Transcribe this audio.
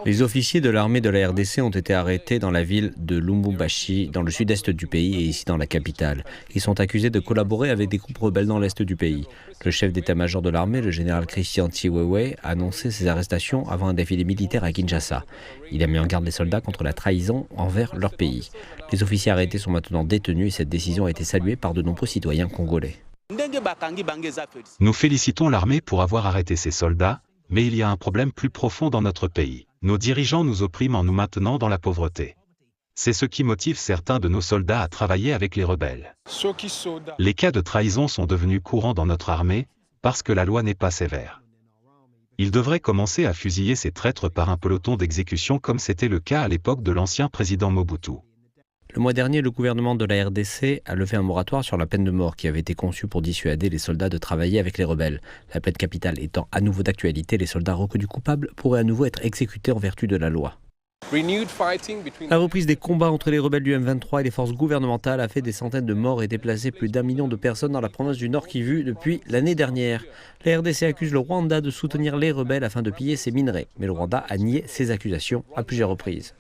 Les officiers de l'armée de la RDC ont été arrêtés dans la ville de Lubumbashi, dans le sud-est du pays et ici dans la capitale. Ils sont accusés de collaborer avec des groupes rebelles dans l'est du pays. Le chef d'état-major de l'armée, le général Christian Chiwewe, a annoncé ces arrestations avant un défilé militaire à Kinshasa. Il a mis en garde les soldats contre la trahison envers leur pays. Les officiers arrêtés sont maintenant détenus et cette décision a été saluée par de nombreux citoyens congolais. Nous félicitons l'armée pour avoir arrêté ces soldats, mais il y a un problème plus profond dans notre pays. Nos dirigeants nous oppriment en nous maintenant dans la pauvreté. C'est ce qui motive certains de nos soldats à travailler avec les rebelles. Les cas de trahison sont devenus courants dans notre armée, parce que la loi n'est pas sévère. Ils devraient commencer à fusiller ces traîtres par un peloton d'exécution comme c'était le cas à l'époque de l'ancien président Mobutu. Le mois dernier, le gouvernement de la RDC a levé un moratoire sur la peine de mort qui avait été conçue pour dissuader les soldats de travailler avec les rebelles. La peine capitale étant à nouveau d'actualité, les soldats reconnus coupables pourraient à nouveau être exécutés en vertu de la loi. La reprise des combats entre les rebelles du M23 et les forces gouvernementales a fait des centaines de morts et déplacé plus d'1 million de personnes dans la province du Nord Kivu depuis l'année dernière. La RDC accuse le Rwanda de soutenir les rebelles afin de piller ses minerais, mais le Rwanda a nié ces accusations à plusieurs reprises.